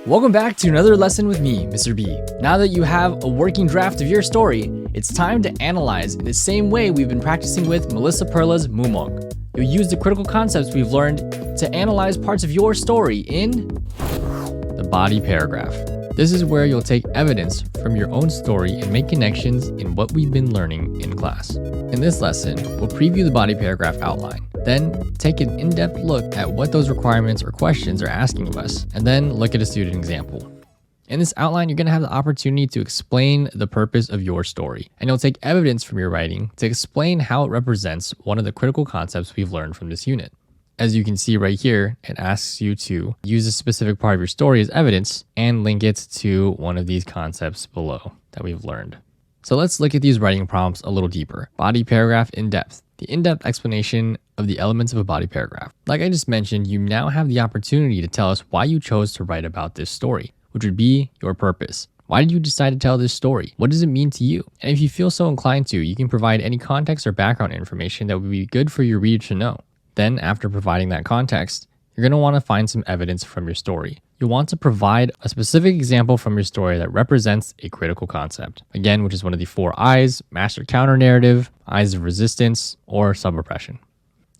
Welcome back to another lesson with me, Mr. B. Now that you have a working draft of your story, it's time to analyze in the same way we've been practicing with Melissa Perla's Mumok. You'll use the critical concepts we've learned to analyze parts of your story in the body paragraph. This is where you'll take evidence from your own story and make connections in what we've been learning in class. In this lesson, we'll preview the body paragraph outline, then take an in-depth look at what those requirements or questions are asking of us, and then look at a student example. In this outline, you're going to have the opportunity to explain the purpose of your story, and you'll take evidence from your writing to explain how it represents one of the critical concepts we've learned from this unit. As you can see right here, it asks you to use a specific part of your story as evidence and link it to one of these concepts below that we've learned. So let's look at these writing prompts a little deeper. Body paragraph in depth. The in-depth explanation of the elements of a body paragraph. Like I just mentioned, you now have the opportunity to tell us why you chose to write about this story, which would be your purpose. Why did you decide to tell this story? What does it mean to you? And if you feel so inclined to, you can provide any context or background information that would be good for your reader to know. Then, after providing that context, you're going to want to find some evidence from your story. You'll want to provide a specific example from your story that represents a critical concept. Again, which is one of the 4 I's: master counter narrative, I's of resistance, or sub-oppression.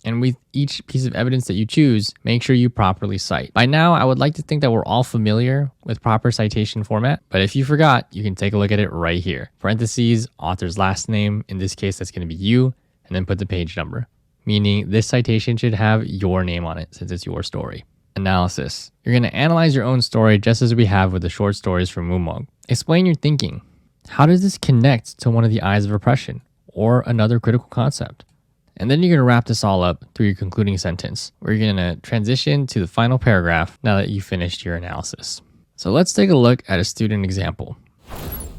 And with each piece of evidence that you choose, make sure you properly cite. By now, I would like to think that we're all familiar with proper citation format, but if you forgot, you can take a look at it right here. Parentheses, author's last name, in this case, that's going to be you, and then put the page number. Meaning this citation should have your name on it since it's your story. Analysis. You're going to analyze your own story just as we have with the short stories from Mumok. Explain your thinking. How does this connect to one of the I's of oppression or another critical concept? And then you're going to wrap this all up through your concluding sentence, where you're going to transition to the final paragraph now that you finished your analysis. So let's take a look at a student example.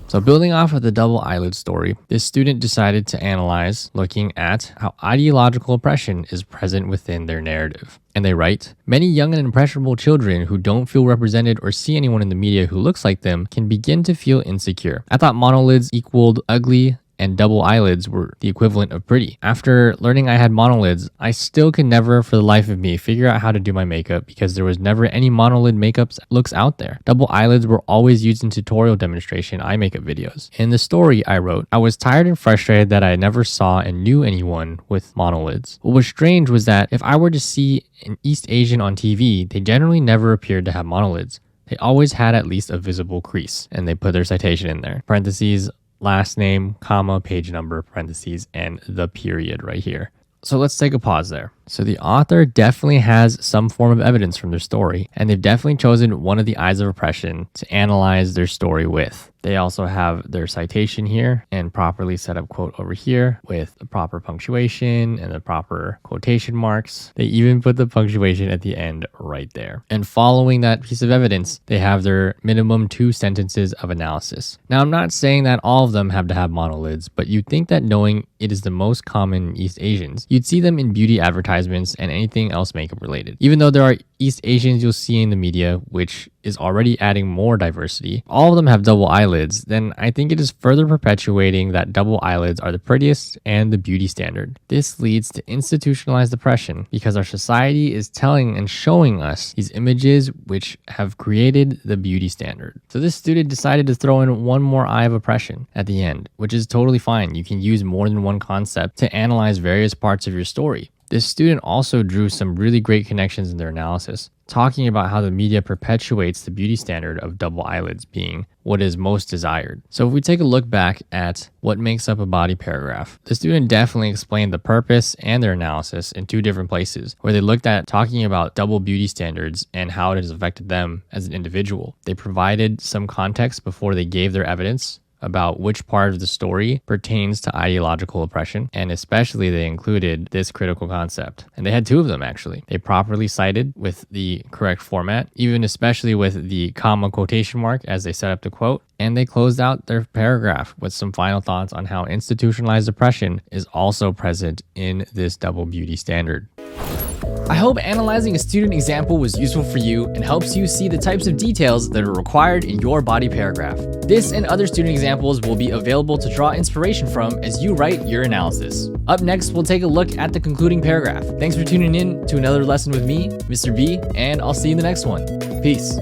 So building off of the double eyelid story, this student decided to analyze looking at how ideological oppression is present within their narrative. And they write, many young and impressionable children who don't feel represented or see anyone in the media who looks like them can begin to feel insecure. I thought monolids equaled ugly and double eyelids were the equivalent of pretty. After learning I had monolids, I still could never for the life of me figure out how to do my makeup because there was never any monolid makeup looks out there. Double eyelids were always used in tutorial demonstration eye makeup videos. In the story I wrote, I was tired and frustrated that I never saw and knew anyone with monolids. What was strange was that if I were to see an East Asian on TV, they generally never appeared to have monolids. They always had at least a visible crease, and they put their citation in there. Parentheses, last name, comma, page number, parentheses, and the period right here. So let's take a pause there. So the author definitely has some form of evidence from their story, and they've definitely chosen one of the I's of oppression to analyze their story with. They also have their citation here and properly set up quote over here with the proper punctuation and the proper quotation marks. They even put the punctuation at the end right there. And following that piece of evidence, they have their minimum 2 sentences of analysis. Now, I'm not saying that all of them have to have monolids, but you'd think that knowing it is the most common in East Asians, you'd see them in beauty advertisements and anything else makeup related. Even though there are East Asians you'll see in the media, which is already adding more diversity, all of them have double eyelids, then I think it is further perpetuating that double eyelids are the prettiest and the beauty standard. This leads to institutionalized oppression because our society is telling and showing us these images which have created the beauty standard. So this student decided to throw in one more eye of oppression at the end, which is totally fine. You can use more than one concept to analyze various parts of your story. This student also drew some really great connections in their analysis, talking about how the media perpetuates the beauty standard of double eyelids being what is most desired. So if we take a look back at what makes up a body paragraph, the student definitely explained the purpose and their analysis in 2 different places, where they looked at talking about double beauty standards and how it has affected them as an individual. They provided some context before they gave their evidence about which part of the story pertains to ideological oppression, and especially they included this critical concept. And they had 2 of them actually. They properly cited with the correct format, even especially with the comma quotation mark as they set up the quote, and they closed out their paragraph with some final thoughts on how institutionalized oppression is also present in this double beauty standard. I hope analyzing a student example was useful for you and helps you see the types of details that are required in your body paragraph. This and other student examples will be available to draw inspiration from as you write your analysis. Up next, we'll take a look at the concluding paragraph. Thanks for tuning in to another lesson with me, Mr. B, and I'll see you in the next one. Peace.